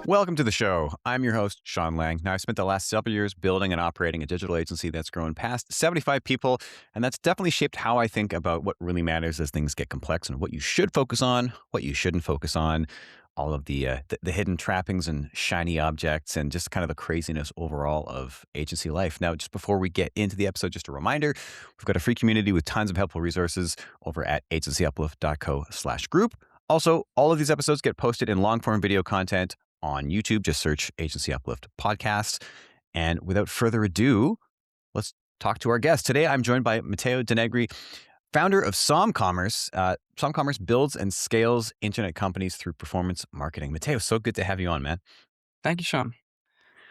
Welcome to the show. I'm your host, Sean Lang. Now, I've spent the last several years building and operating a digital agency that's grown past 75 people, and that's definitely shaped how I think about what really matters as things get complex and what you should focus on, what you shouldn't focus on, all of the hidden trappings and shiny objects, and just kind of the craziness overall of agency life. Now, just before we get into the episode, just a reminder, we've got a free community with tons of helpful resources over at agencyuplift.co/group. Also, all of these episodes get posted in long form video content on YouTube. Just search Agency Uplift Podcast. And without further ado, let's talk to our guest. Today, I'm joined by Matteo Denegri, founder of Somcommerce. Somcommerce builds and scales internet companies through performance marketing. Matteo, so good to have you on, man. Thank you, Sean.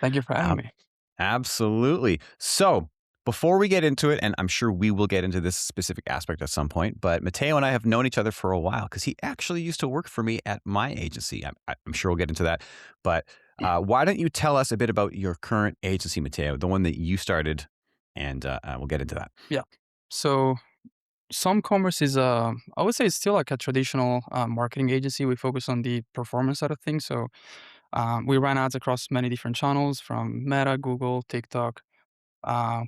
Thank you for having Ab- me. Absolutely. So, before we get into it, and I'm sure we will get into this specific aspect at some point, but Matteo and I have known each other for a while because he actually used to work for me at my agency. I'm sure we'll get into that. But why don't you tell us a bit about your current agency, Matteo, the one that you started, and we'll get into that. Yeah. So Somcommerce is I would say it's still like a traditional marketing agency. We focus on the performance side of things. So we run ads across many different channels from Meta, Google, TikTok.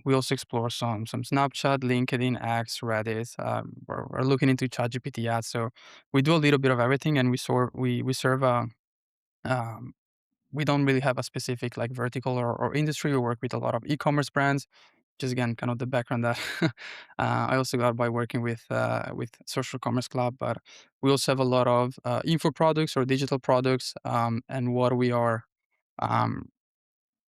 We also explore some Snapchat, LinkedIn, X, Reddit. We're looking into ChatGPT ads. So we do a little bit of everything, and we serve um, we don't really have a specific like vertical or industry. We work with a lot of e-commerce brands. Just again, kind of the background that I also got by working with Social Commerce Club. But we also have a lot of info products or digital products, and what we are um,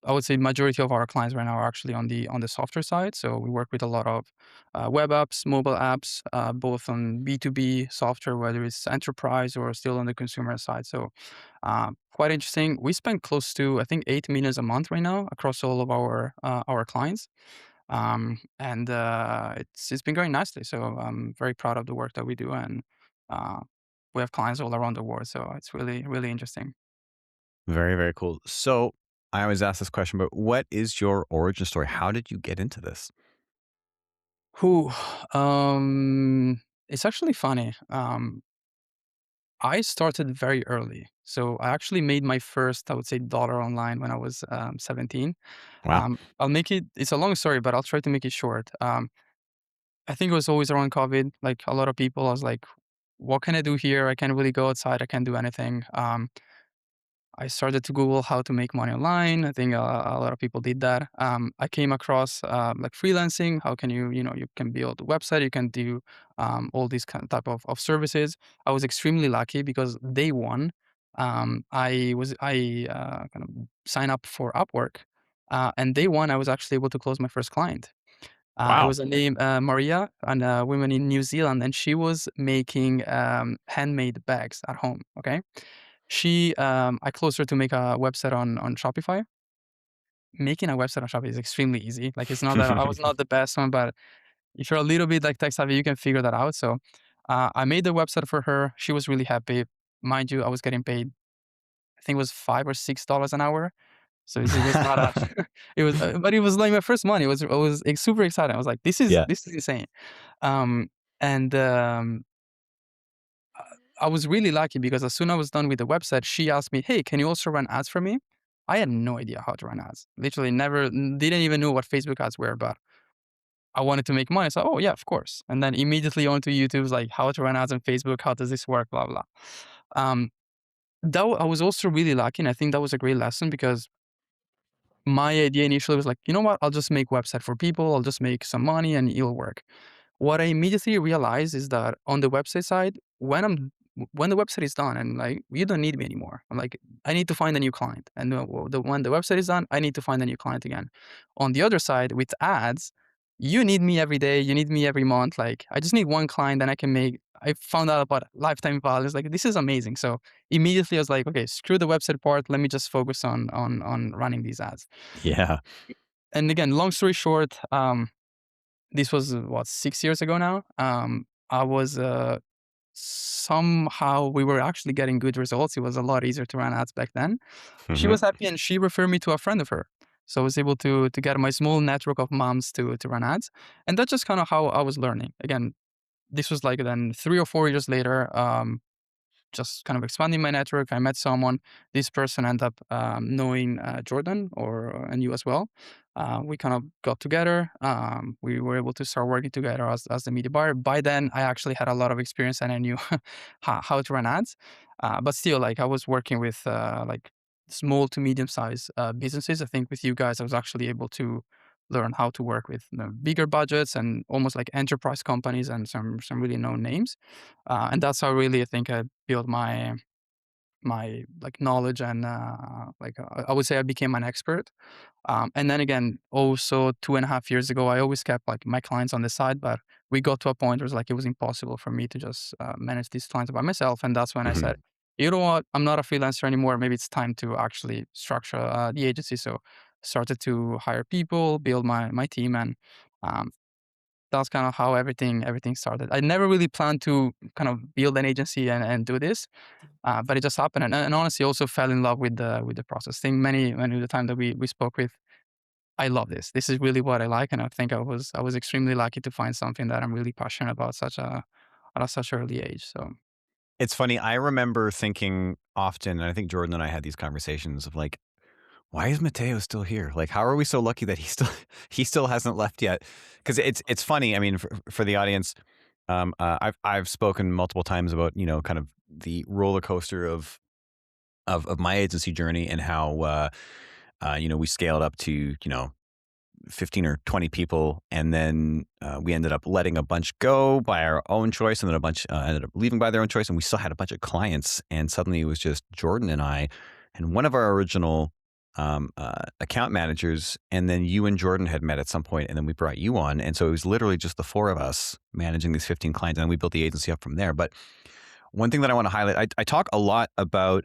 I would say majority of our clients right now are actually on the software side. So we work with a lot of web apps, mobile apps, both on B2B software, whether it's enterprise or still on the consumer side. So quite interesting. We spend close to I think 8 million a month right now across all of our clients, and it's been going nicely. So I'm very proud of the work that we do, and uh, we have clients all around the world. So it's really interesting. Very, very cool. So, I always ask this question, but what is your origin story? How did you get into this? Who? It's actually funny. I started very early. So I actually made my first, I would say, dollar online when I was 17. Wow. I'll make it, it's a long story, but I'll try to make it short. I think it was always around COVID. Like a lot of people, I was like, what can I do here? I can't really go outside. I can't do anything. I started to Google how to make money online. I think a lot of people did that. I came across like freelancing. How can you can build a website, you can do all these kind of type of services. I was extremely lucky because day one, I kind of signed up for Upwork, and day one I was actually able to close my first client. It Wow. was a name Maria, and a woman in New Zealand, and she was making handmade bags at home. Okay, I closed her to make a website on Shopify. Making a website on Shopify is extremely easy. Like it's not that I was not the best one, but if you're a little bit like tech savvy, you can figure that out. So I made the website for her. She was really happy. Mind you, I was getting paid. I think it was $5 or $6 an hour. So it was not a. It was, but it was like my first money. I was super excited. I was like, Yeah. this is insane. Um, and I was really lucky because as soon as I was done with the website, she asked me, "Hey, can you also run ads for me?" I had no idea how to run ads. Literally never didn't even know what Facebook ads were, but I wanted to make money. So, oh yeah, of course. And then immediately onto YouTube's like how to run ads on Facebook, how does this work, blah blah. Um, I was also really lucky, and I think that was a great lesson because my idea initially was like, you know what, I'll just make website for people, I'll just make some money and it'll work. What I immediately realized is that on the website side, when the website is done and like you don't need me anymore, I'm like I need to find a new client, and when the website is done, I need to find a new client again. On the other side, with ads, you need me every day, you need me every month. Like I just need one client, and I can make. I found out about lifetime values. Like this is amazing. So immediately I was like, okay, screw the website part. Let me just focus on running these ads. Yeah. And again, long story short, this was what 6 years ago now. I was somehow we were actually getting good results. It was a lot easier to run ads back then. She Hmm. was happy, and she referred me to a friend of her. So I was able to get my small network of moms to run ads, and that's just kind of how I was learning. Again, this was like then 3 or 4 years later. just kind of expanding my network. I met someone. This person ended up knowing Jordan and you as well. We kind of got together. We were able to start working together as the media buyer. By then, I actually had a lot of experience and I knew how to run ads. But still, like I was working with like small to medium sized businesses. I think with you guys, I was actually able to learn how to work with bigger budgets and almost like enterprise companies and some really known names. And that's how really I think I built my like knowledge and I would say I became an expert. And then again, also 2.5 years ago, I always kept like my clients on the side, but we got to a point where it's like it was impossible for me to just manage these clients by myself. And that's when I Mhm. said, you know what, I'm not a freelancer anymore. Maybe it's time to actually structure the agency. So started to hire people, build my team, and um, that's kind of how everything started. I never really planned to kind of build an agency and do this, but it just happened. And honestly, also fell in love with the process. I think many of the time that we spoke with, I love this. This is really what I like, and I think I was extremely lucky to find something that I'm really passionate about at a such early age. So It's funny. I remember thinking often, and I think Jordan and I had these conversations of like, why is Matteo still here? Like, how are we so lucky that he still he still hasn't left yet? Because it's funny. I mean, for the audience, I've spoken multiple times about kind of the roller coaster of my agency journey and how we scaled up to 15 or 20 people. And then we ended up letting a bunch go by our own choice. And then a bunch ended up leaving by their own choice. And we still had a bunch of clients. And suddenly it was just Jordan and I and one of our original account managers. And then you and Jordan had met at some point, and then we brought you on. And so it was literally just the four of us managing these 15 clients. And we built the agency up from there. But one thing that I want to highlight, I talk a lot about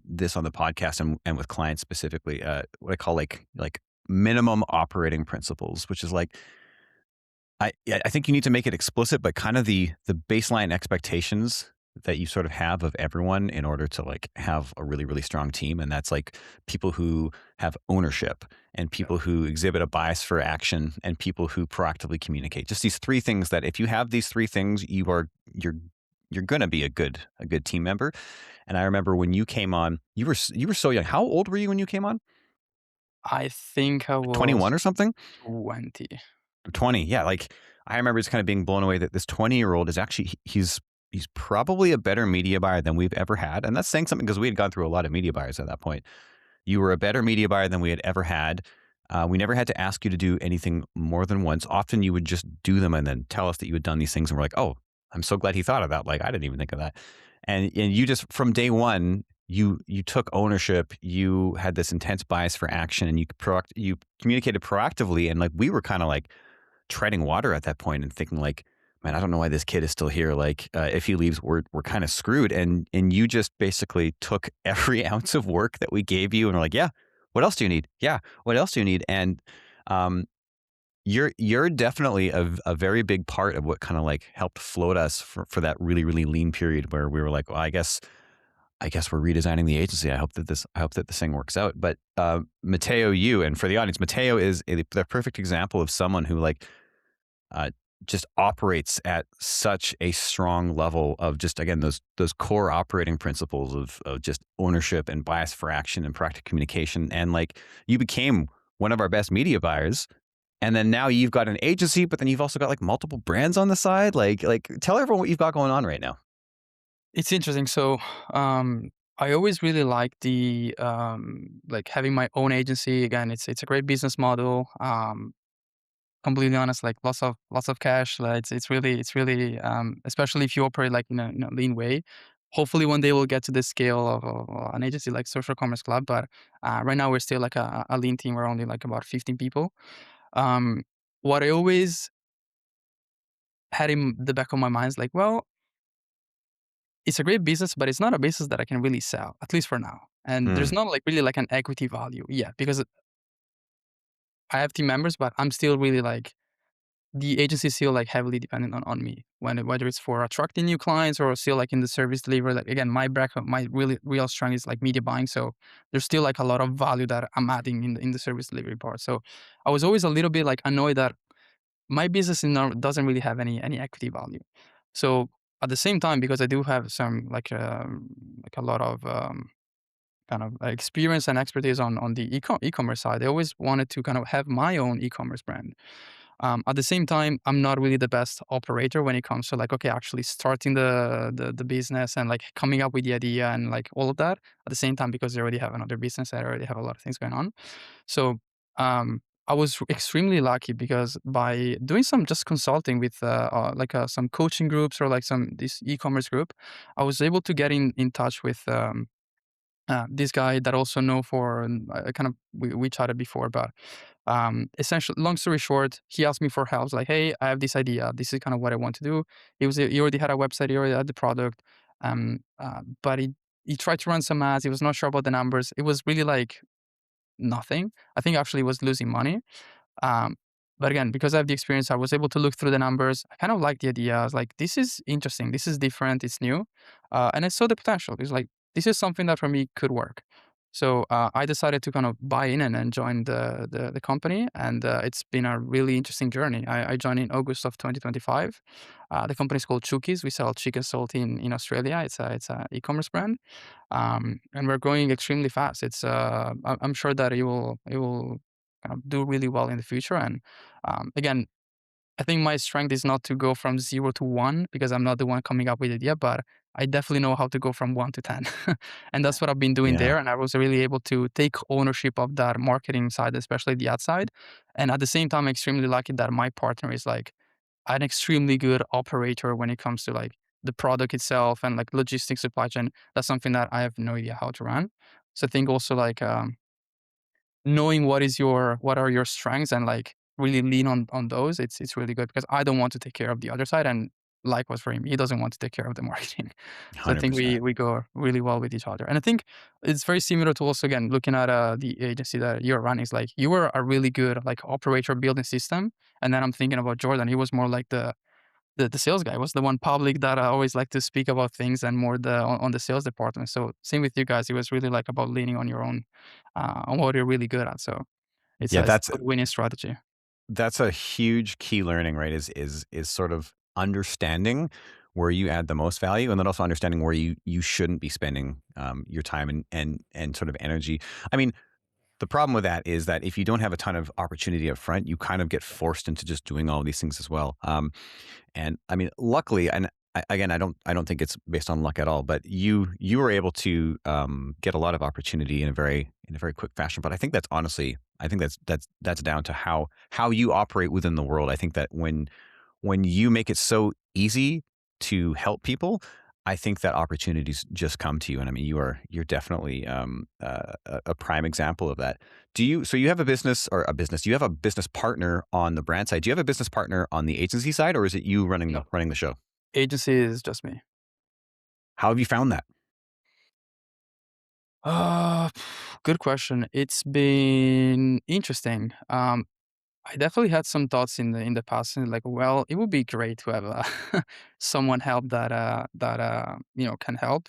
this on the podcast and with clients specifically, what I call like minimum operating principles, which is like I think you need to make it explicit, but kind of the baseline expectations that you sort of have of everyone in order to like have a really, really strong team. And that's like people who have ownership and people who exhibit a bias for action and people who proactively communicate. Just these three things that if you have these three things, you're going to be a good team member. And I remember when you came on, you were so young. How old were you when you came on? I think I was 21 or something? 20. 20. Yeah, like I remember just kind of being blown away that this 20-year-old is actually he's probably a better media buyer than we've ever had. And that's saying something because we had gone through a lot of media buyers at that point. You were a better media buyer than we had ever had. We never had to ask you to do anything more than once. Often you would just do them and then tell us that you had done these things. And we're like, oh, I'm so glad he thought of that. Like, I didn't even think of that. And you just, from day one, you took ownership. You had this intense bias for action and you communicated proactively. And like, we were kind of like treading water at that point and thinking like, man, I don't know why this kid is still here. Like, if he leaves, we're kind of screwed. And you just basically took every ounce of work that we gave you, and were like, yeah, what else do you need? Yeah, what else do you need? And um, you're definitely a very big part of what kind of like helped float us for that really really lean period where we were like, well, I guess we're redesigning the agency. I hope that this thing works out. But Matteo, you and for the audience, Matteo is the perfect example of someone who like uh, just operates at such a strong level of just again those core operating principles of just ownership and bias for action and practical communication. And like you became one of our best media buyers. And then now you've got an agency, but then you've also got like multiple brands on the side. Like tell everyone what you've got going on right now. It's interesting. So I always really like the like having my own agency. Again, it's a great business model. Completely honest, like lots of cash. Like it's really especially if you operate like in a lean way. Hopefully one day we'll get to the scale of an agency like Social Commerce Club, but right now we're still like a lean team. We're only like about 15 people. Um, what I always had in the back of my mind is like, well, it's a great business, but it's not a business that I can really sell, at least for now. And there's Mm, not like really like an equity value yet because I have team members, but I'm still really like the agency is still like heavily dependent on me whether it's for attracting new clients or still like in the service delivery. Like again, my background, my really real strength is like media buying. So there's still like a lot of value that I'm adding in the service delivery part. So I was always a little bit like annoyed that my business doesn't really have any equity value. So at the same time, because I do have some like a lot of kind of experience and expertise on the e-commerce side, I always wanted to kind of have my own e-commerce brand. At the same time, I'm not really the best operator when it comes to like, okay, actually starting the business and like coming up with the idea and like all of that. At the same time, because I already have another business, I already have a lot of things going on. So I was extremely lucky because by doing some just consulting with some coaching groups or like some this e-commerce group, I was able to get in touch with this guy that also know for kind of we chatted before, but essentially, long story short, he asked me for help. Like, hey, I have this idea. This is kind of what I want to do. He already had a website. He already had the product, but he tried to run some ads. He was not sure about the numbers. It was really like nothing. I think actually he was losing money. Um, but again, because I have the experience, I was able to look through the numbers. I kind of like the idea. I was like, this is interesting. This is different. It's new. And I saw the potential. It's like, this is something that for me could work. So I decided to kind of buy in and join the company. And it's been a really interesting journey. I joined in August of 2025. The company is called Chukis. We sell chicken salt in Australia. It's a e-commerce brand. And we're growing extremely fast. I'm sure that it will do really well in the future. And again, I think my strength is not to go from 0 to 1 because I'm not the one coming up with the idea, but I definitely know how to go from 1 to 10. And that's what I've been doing Yeah. there. And I was really able to take ownership of that marketing side, especially the ad side. And at the same time, I'm extremely lucky that my partner is like an extremely good operator when it comes to like the product itself and like logistics supply chain. That's something that I have no idea how to run. So I think also like knowing what are your strengths and like really lean on those, it's really good because I don't want to take care of the other side and likewise for him, he doesn't want to take care of the marketing. So I think 100%. we go really well with each other. And I think it's very similar to also again looking at the agency that you're running is like you were a really good like operator building system. And then I'm thinking about Jordan, he was more like the sales guy, was the one public that I always like to speak about things and more on the sales department. So same with you guys. It was really like about leaning on your own, on what you're really good at. So Yeah, it's a good winning strategy. that's a huge key learning, right? Is sort of understanding where you add the most value, and then also understanding where you shouldn't be spending your time and sort of energy. I mean, the problem with that is that if you don't have a ton of opportunity up front, you kind of get forced into just doing all of these things as well. And I mean, luckily, and again, I don't think it's based on luck at all, but you were able to get a lot of opportunity in a very quick fashion. But I think that's honestly, I think that's down to how you operate within the world. I think that when you make it so easy to help people, I think that opportunities just come to you. And I mean, you're definitely a prime example of that. So you have a business or a business? Do you have a business partner on the brand side? Do you have a business partner on the agency side, or is it you No, running the show? agency is just me. How have you found that? Uh, Good question. It's been interesting. I definitely had some thoughts in the past, and like, well, it would be great to have someone help that can help.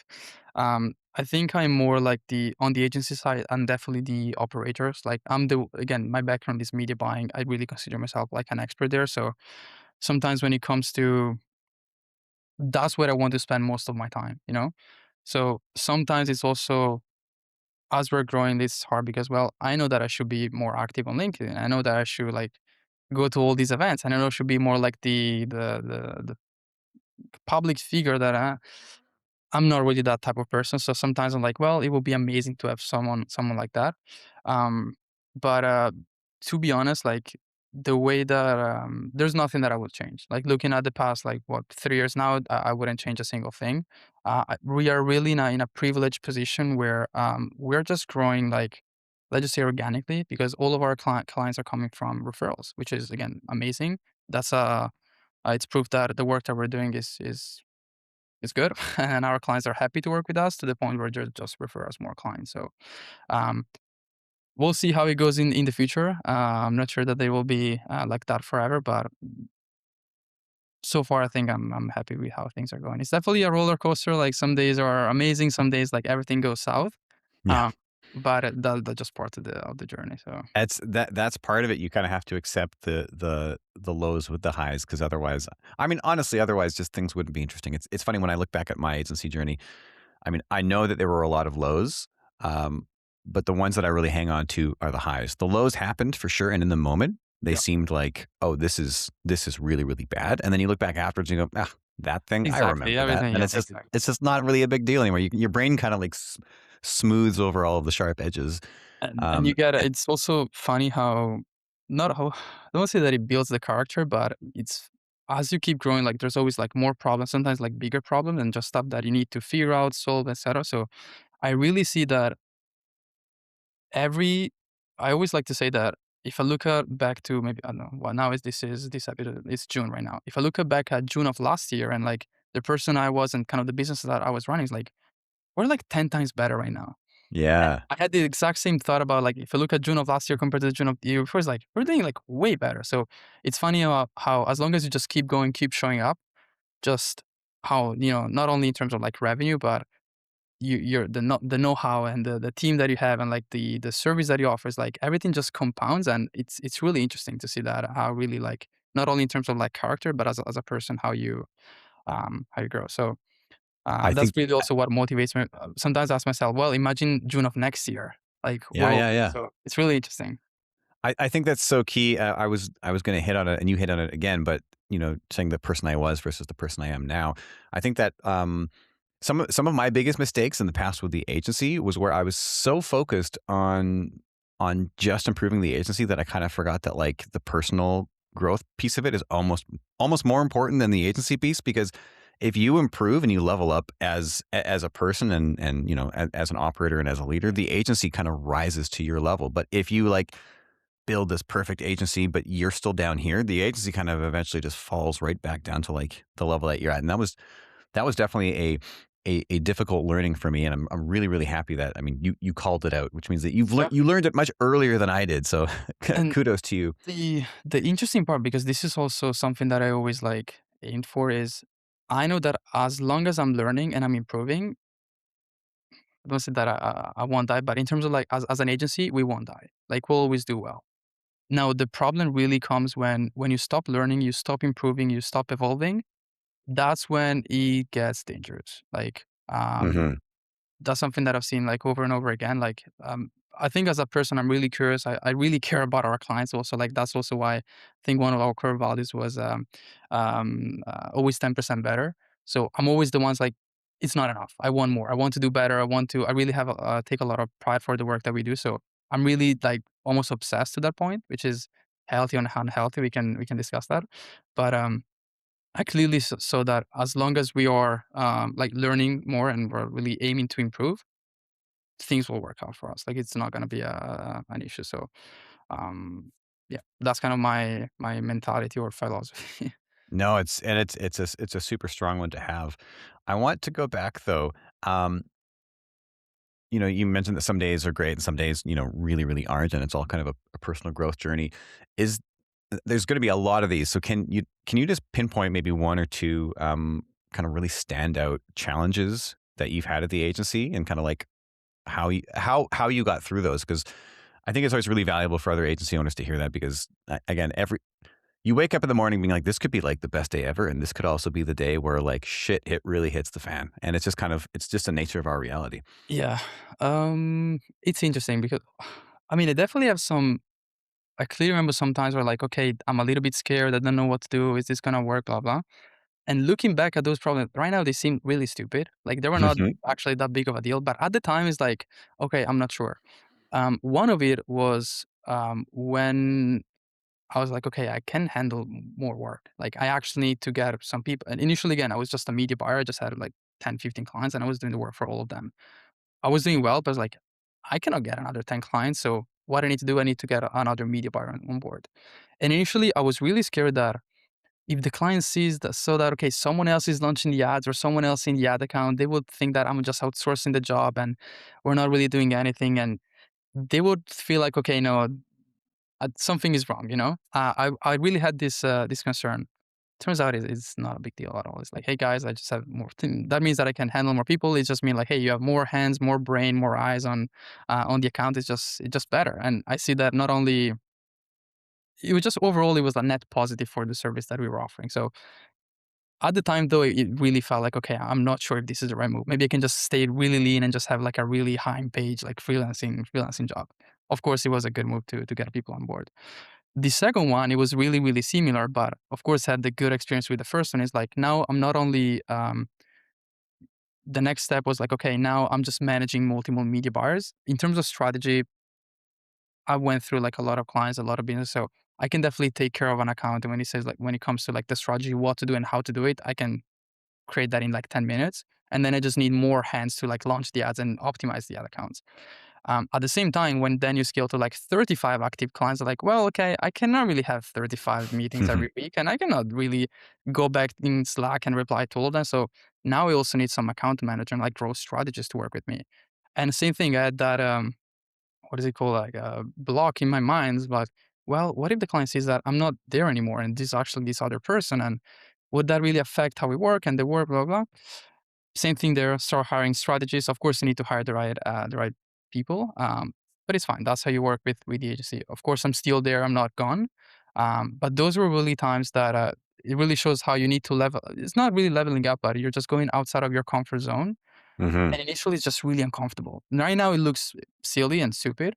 I think I'm more like the on the agency side. I'm definitely the operators. Like I'm the again, my background is media buying. I really consider myself like an expert there. So sometimes when it comes to that's where I want to spend most of my time. So sometimes it's also as we're growing, it's hard because well, I know that I should be more active on LinkedIn. I know that I should like go to all these events. And I know should be more like the public figure that I'm not really that type of person. So sometimes I'm like, well, it would be amazing to have someone like that. Um, but to be honest, like the way that there's nothing that I would change. Like looking at the past, like what 3 years now, I wouldn't change a single thing. We are really in a privileged position where we're just growing like let's just say organically because all of our clients are coming from referrals, which is again amazing. That's it's proof that the work that we're doing is good, and our clients are happy to work with us to the point where they just refer us more clients. So um, we'll see how it goes in the future. I'm not sure that they will be like that forever, but so far I think I'm happy with how things are going. It's definitely a roller coaster. Like some days are amazing, some days like everything goes south. Yeah. Um, but that's just part of the journey. So That's part of it. You kinda have to accept the lows with the highs, because otherwise, I mean, honestly, otherwise just things wouldn't be interesting. It's funny when I look back at my agency journey. I mean, I know that there were a lot of lows, um, but the ones that I really hang on to are the highs. The lows happened for sure, and in the moment, they yeah, seemed like, "Oh, this is really, really bad." And then you look back afterwards and you go, "Ah, that thing, I exactly. remember that." Everything. And Yeah, it's just exactly. it's just not really a big deal anymore. Your brain kinda like smooths over all of the sharp edges. And you get Eh it's also funny how not how I don't say that it builds the character, but it's as you keep growing, like there's always like more problems, sometimes like bigger problems and just stuff that you need to figure out, solve, etc. So I really see that every I always like to say that if I look at back to maybe I don't know, well now is this episode it's June right now. If I look at back at June of last year and like the person I was and kind of the business that I was running is like we're like 10 times better right now. Yeah. I had the exact same thought about, like, if I look at June of last year compared to June of the year before, it's like, we're doing, like, way better. So, it's funny how as long as you just keep going, keep showing up, just how, not only in terms of, like, revenue, but you're the know-how and the team that you have and, like, the service that you offer is, like, everything just compounds, and it's really interesting to see that, how really, like, not only in terms of, like, character, but as a person, how you grow. So I that's think really also what motivates me. Sometimes I ask myself, well, imagine June of next year. Like, yeah, where will yeah, be? yeah. So it's really interesting. I think that's so key. I was gonna hit on it, and you hit on it again, but, saying the person I was versus the person I am now. I think that, some of my biggest mistakes in the past with the agency was where I was so focused on just improving the agency that I kind of forgot that, like, the personal growth piece of it is almost more important than the agency piece, because if you improve and you level up as a person, and as an operator and as a leader, the agency kind of rises to your level. But if you, like, build this perfect agency, but you're still down here, the agency kind of eventually just falls right back down to, like, the level that you're at. And that was definitely a difficult learning for me. And I'm really, really happy that, I mean, you called it out, which means that Yeah. you learned it much earlier than I did. So And kudos to you. the interesting part, because this is also something that I always like aimed for, is I know that as long as I'm learning and I'm improving, I don't say that I won't die, but in terms of like as an agency, we won't die. Like we'll always do well. Now the problem really comes when you stop learning, you stop improving, you stop evolving. That's when it gets dangerous. Like Hmm. that's something that I've seen like over and over again. Like, I think as a person, I'm really curious. I really care about our clients also. Like, that's also why I think one of our core values was always 10% better. So I'm always the ones like, it's not enough. I want more. I want to do better. I really have take a lot of pride for the work that we do. So I'm really like almost obsessed to that point, which is healthy and unhealthy. We can discuss that. But I clearly saw that as long as we are like learning more and we're really aiming to improve, things will work out for us. Like it's not going to be an issue. So yeah, that's kind of my mentality or philosophy. No, it's a super strong one to have. I want to go back though. Um, you mentioned that some days are great and some days, really, really aren't, and it's all kind of a personal growth journey. Is There's going to be a lot of these. So can you just pinpoint maybe one or two, kind of really standout challenges that you've had at the agency, and kind of like how you got through those? Because I think it's always really valuable for other agency owners to hear that, because, again, every you wake up in the morning being like, this could be like the best day ever, and this could also be the day where, like, shit really hits the fan, and it's just the nature of our reality. Yeah, it's interesting because I mean, I definitely have some. I clearly remember sometimes where like, okay, I'm a little bit scared. I don't know what to do. Is this gonna work? Blah blah. And looking back at those problems right now, they seem really stupid. Like they were not actually that big of a deal, but at the time, it's like, okay, I'm not sure. One of it was when I was like, okay, I can handle more work. Like I actually need to get some people. And initially, again, I was just a media buyer. I just had like 10, 15 clients and I was doing the work for all of them. I was doing well, but I was like, I cannot get another 10 clients. So what I need to do, I need to get another media buyer on board. And initially, I was really scared that if the client sees that, so that, okay, someone else is launching the ads or someone else in the ad account, they would think that I'm just outsourcing the job and we're not really doing anything. And they would feel like, okay, no, something is wrong, you know? I really had this concern turns out it's not a big deal at all. It's like, hey guys, I just have more. That means that I can handle more people. It's just mean like, hey, you have more hands, more brain, more eyes on the account. It's just better. And I see that not only it was just overall it was a net positive for the service that we were offering. So at the time though, it really felt like, okay, I'm not sure if this is the right move. Maybe I can just stay really lean and just have like a really high page like freelancing job. Of course, it was a good move to get people on board. The second one, it was really, really similar, but of course had the good experience with the first one. Is like now I'm not only the next step was like, okay, now I'm just managing multiple media buyers. In terms of strategy, I went through like a lot of clients, a lot of business. So I can definitely take care of an account. And when he says like when it comes to like the strategy, what to do and how to do it, I can create that in like 10 minutes. And then I just need more hands to like launch the ads and optimize the ad accounts. At the same time, when then you scale to like 35 active clients, are like, well, okay, I cannot really have 35 meetings every week, and I cannot really go back in Slack and reply to all of them. So now I also need some account manager and like growth strategists to work with me. And same thing, I had that what is it called, like a block in my mind, but well, what if the client sees that I'm not there anymore and this is actually this other person, and would that really affect how we work and the work, blah blah. Same thing there. Start hiring strategists. Of course, you need to hire the right people. But it's fine. That's how you work with the agency. Of course, I'm still there. I'm not gone. But those were really times that it really shows how you need to level. It's not really leveling up, but you're just going outside of your comfort zone. Hmm. And initially, it's just really uncomfortable. Right now, it looks silly and stupid,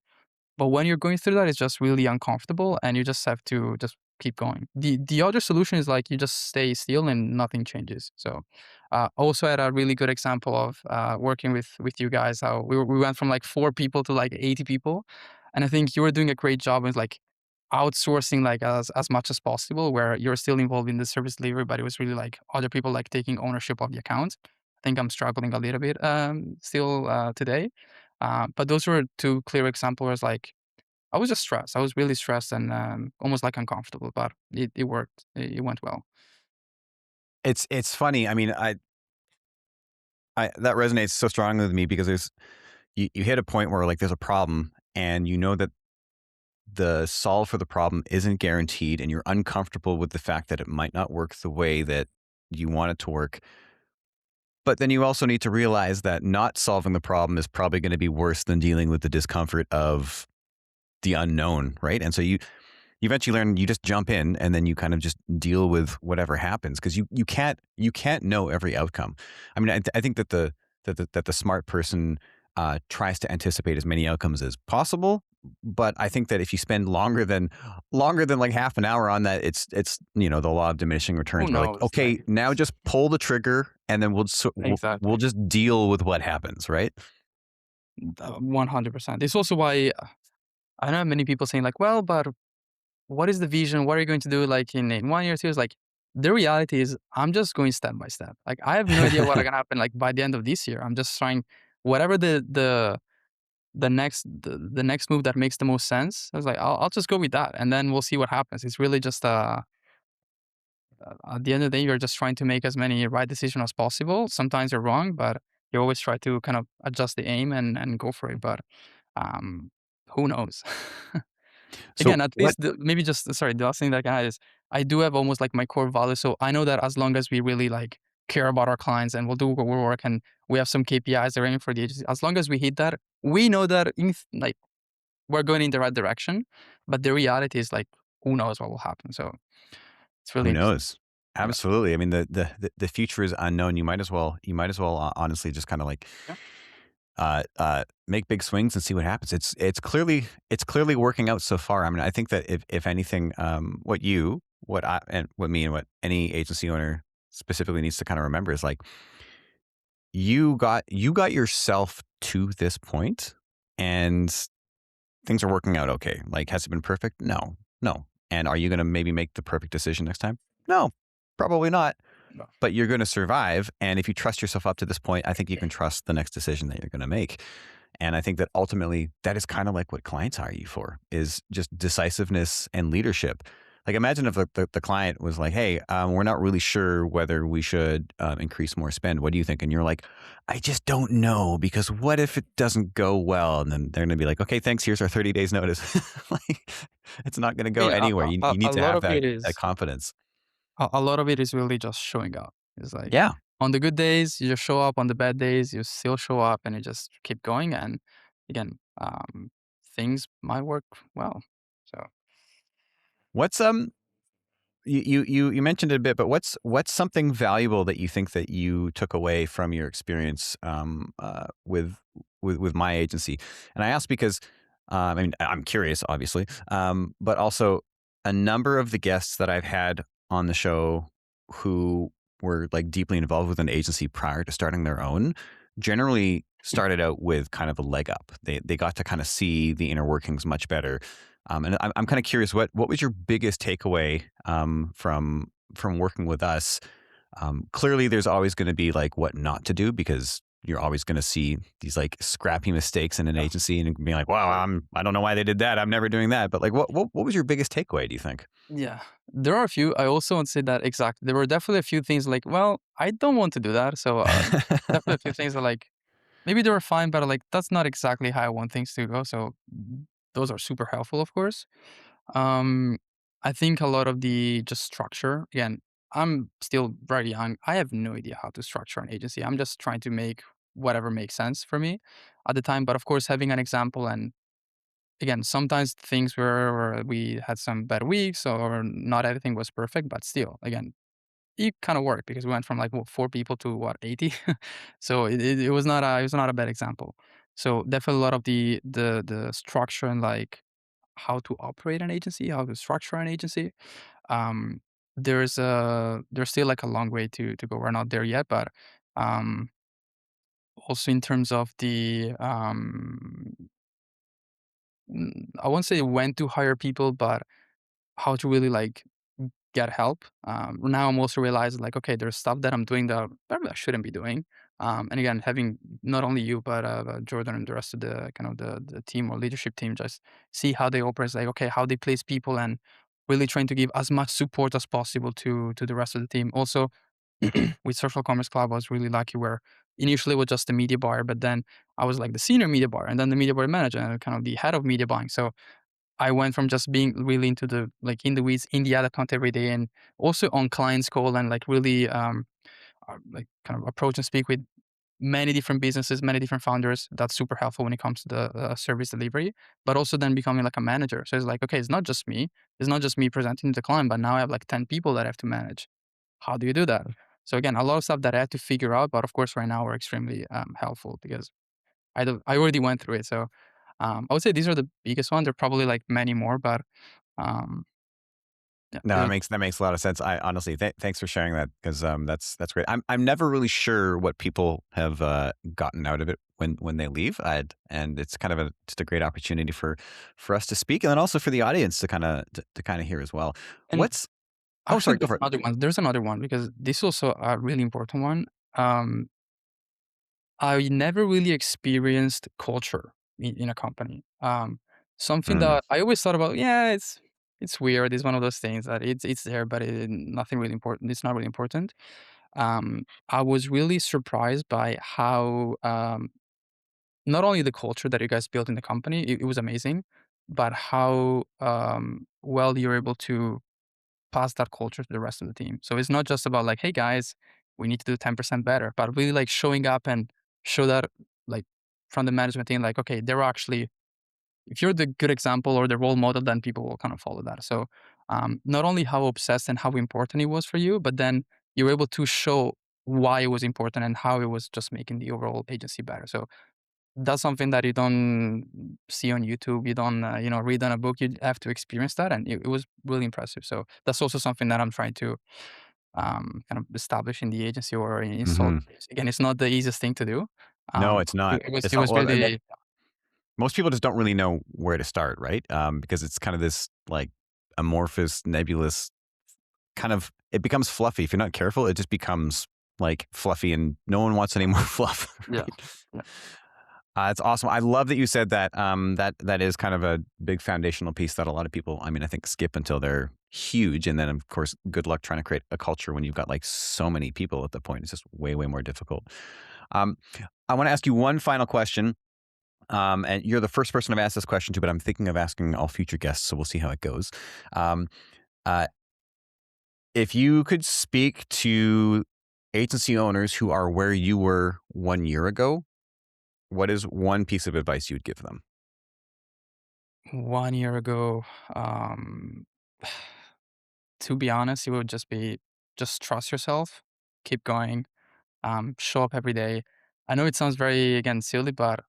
but when you're going through that, it's just really uncomfortable, and you just have to just keep going. The other solution is like you just stay still and nothing changes. So, also had a really good example of working with you guys. How we went from like 4 people to like 80 people, and I think you were doing a great job with like outsourcing like as much as possible, where you're still involved in the service delivery, but it was really like other people like taking ownership of the account. I think I'm struggling a little bit still today. But those were two clear examples. Like I was just stressed. I was really stressed and almost like uncomfortable, but it worked. It went well. It's funny. I mean, I that resonates so strongly with me because you hit a point where like there's a problem and you know that the solve for the problem isn't guaranteed and you're uncomfortable with the fact that it might not work the way that you want it to work. But then you also need to realize that not solving the problem is probably going to be worse than dealing with the discomfort of the unknown, right? And so you eventually learn you just jump in and then you kind of just deal with whatever happens because you can't know every outcome. I mean, I think that the smart person tries to anticipate as many outcomes as possible. But I think that if you spend longer than like half an hour on that, it's the law of diminishing Who returns. We're like, knows? okay, Like now just pull the trigger and then we'll exactly, just deal with what happens, right? 100%. It's also why I know many people saying like, well, but what is the vision? What are you going to do like in 1 year, 2 years? Like the reality is I'm just going step by step. Like I have no idea what's gonna happen like by the end of this year. I'm just trying whatever the next move that makes the most sense. I was like, I'll just go with that and then we'll see what happens. It's really just at the end of the day, you're just trying to make as many right decisions as possible. Sometimes you're wrong, but you always try to kind of adjust the aim and go for it. But um, who knows? So Again, at what least maybe just sorry, the last thing that I can add is I do have almost like my core values. So I know that as long as we really like care about our clients and we'll do our work and we have some KPIs that are aiming for the agency, as long as we hit that, we know that like we're going in the right direction. But the reality is like who knows what will happen. So it's really who interesting. knows? Yeah. Absolutely. I mean, the future is unknown. You might as well honestly just kind of like Yeah. make big swings and see what happens. It's clearly working out so far. I mean, I think that if anything, what I and what me and what any agency owner specifically needs to kind of remember is like you got yourself to this point, and things are working out okay. Like, has it been perfect? No, no. And are you going to maybe make the perfect decision next time? No, probably not. No. But you're going to survive. And if you trust yourself up to this point, I think you can trust the next decision that you're going to make. And I think that ultimately that is kind of like what clients hire you for is just decisiveness and leadership. Like imagine if the client was like, hey, we're not really sure whether we should increase more spend. What do you think? And you're like, I just don't know because what if it doesn't go well? And then they're going to be like, okay, thanks. Here's our 30 days notice. Like it's not going to I go mean, anywhere. You a need to lot have of that it is confidence. A lot of it is really just showing up. It's like Yeah. on the good days, you just show up. On the bad days, you still show up, and you just keep going. And again, things might work well. So What's you mentioned it a bit, but what's something valuable that you think that you took away from your experience with my agency? And I ask because I mean I'm curious, obviously, but also a number of the guests that I've had on the show who were like deeply involved with an agency prior to starting their own generally started out with kind of a leg up. They got to kind of see the inner workings much better. And I'm kind of curious, what was your biggest takeaway from working with us? Clearly, there's always going to be like what not to do because you're always going to see these like scrappy mistakes in an yeah, agency and being like, "Wow, I don't know why they did that. I'm never doing that." But like, what was your biggest takeaway? Do you think? yeah, there are a few. I also want to say that exactly. There were definitely a few things like, well, I don't want to do that. So definitely a few things that like maybe they were fine, but like that's not exactly how I want things to go. So those are super helpful, of course. Um, I think a lot of the just structure, again, I'm still very young. I have no idea how to structure an agency. I'm just trying to make whatever makes sense for me at the time. But of course, having an example and again, sometimes things were we had some bad weeks or not everything was perfect, but still, again, it kind of worked because we went from like what, 4 people to what 80. So it was not a bad example. So definitely a lot of the structure and like how to operate an agency, how to structure an agency. Um, there's still like a long way to go. We're not there yet, but um, also in terms of I won't say when to hire people, but how to really like get help. Now I'm also realizing like, okay, there's stuff that I'm doing that probably I shouldn't be doing. And again, having not only you but Jordan and the rest of the kind of the team or leadership team just see how they operate, like okay, how they place people, and really trying to give as much support as possible to the rest of the team. Also, with Social Commerce Club, I was really lucky where initially it was just the media buyer, but then I was like the senior media buyer, and then the media buyer manager, and kind of the head of media buying. So I went from just being really into the like in the weeds in the ad account every day and also on clients call and like really like kind of approach and speak with many different businesses, many different founders. That's super helpful when it comes to the service delivery, but also then becoming like a manager. So it's like, okay, it's not just me. It's not just me presenting to the client, but now I have like 10 people that I have to manage. How do you do that? So again, a lot of stuff that I had to figure out, but of course right now we're extremely helpful because I already went through it. So I would say these are the biggest ones. There are probably like many more, but um, yeah, No, that makes a lot of sense. I honestly, thanks for sharing that because that's great. I'm never really sure what people have gotten out of it when they leave. And it's kind of just a great opportunity for us to speak, and then also for the audience to kind of hear as well. and What's Oh, actually sorry, go for it. there's another one because this is also a really important one. Um, I never really experienced culture in a company. Something Mm, that I always thought about. Yeah, it's weird. It's one of those things that it's there, but nothing really important. It's not really important. I was really surprised by how not only the culture that you guys built in the company, it was amazing, but how well you're able to pass that culture to the rest of the team. So it's not just about like, hey guys, we need to do 10% better, but really like showing up and show that like from the management team, like, okay, they're actually, if you're the good example or the role model, then people will kind of follow that. So not only how obsessed and how important it was for you, but then you're able to show why it was important and how it was just making the overall agency better. So that's something that you don't see on YouTube. You don't, read on a book. You have to experience that, and it was really impressive. So that's also something that I'm trying to kind of establish in the agency or install. hmm Again, it's not the easiest thing to do. No, it's not. It's It not. was Well, and really most people just don't really know where to start, right? Because it's kind of this like amorphous, nebulous kind of. It becomes fluffy if you're not careful. It just becomes like fluffy, and no one wants any more fluff, yeah, right? yeah. It's awesome. I love that you said that. That is kind of a big foundational piece that a lot of people, I mean, I think skip until they're huge, and then of course, good luck trying to create a culture when you've got like so many people at the point. It's just way more difficult. Um, I want to ask you one final question, and you're the first person I've asked this question to, but I'm thinking of asking all future guests, so we'll see how it goes. Um, uh, If you could speak to agency owners who are where you were 1 year ago, what is one piece of advice you'd give them? 1 year ago, um, to be honest, it would just be just trust yourself, keep going, show up every day. I know it sounds very, again, silly, but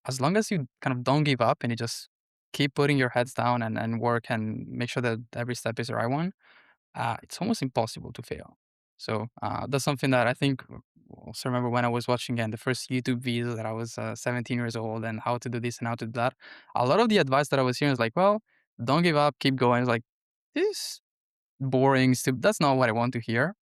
as long as you kind of don't give up and you just keep putting your heads down and work and make sure that every step is the right one, it's almost impossible to fail. So that's something that I think also remember when I was watching again the first YouTube video that I was 17 years old and how to do this and how to do that. A lot of the advice that I was hearing is like, well, don't give up, keep going. It's like this boring, stupid. That's not what I want to hear.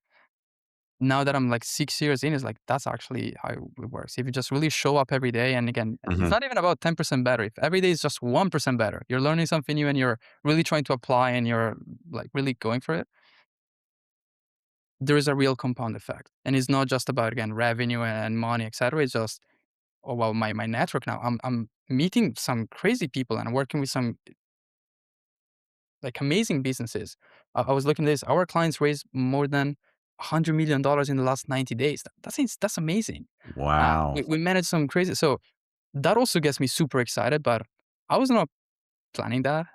Now that I'm like 6 years in, it's like that's actually how it works. If you just really show up every day, and again, it's Mhm. not even about 10% better. If every day is just 1% better, you're learning something new and you're really trying to apply and you're like really going for it, there is a real compound effect. And it's not just about, again, revenue and money, etc. It's just, oh well, my network now. I'm meeting some crazy people and working with some like amazing businesses. I was looking at this. Our clients raised more than $100 million in the last 90 days. That's amazing. Wow. We managed some crazy. So that also gets me super excited. But I was not planning that.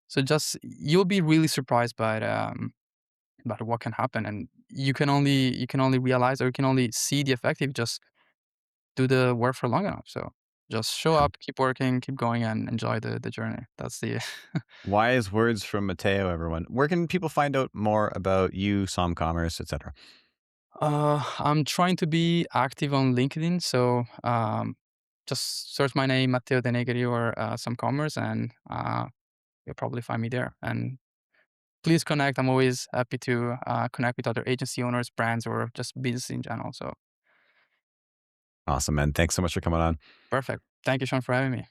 So just you'll be really surprised about what can happen, and you can only realize or you can only see the effect if you just do the work for long enough. So just show up, keep working, keep going, and enjoy the journey. That's the Wise words from Matteo, everyone. Where can people find out more about you, Somcommerce, etc.? I'm trying to be active on LinkedIn, so just search my name, Matteo Denegri, or some commerce, and you'll probably find me there. And please connect. I'm always happy to connect with other agency owners, brands, or just business in general. So Awesome, man. Thanks so much for coming on. perfect. Thank you, Sean, for having me.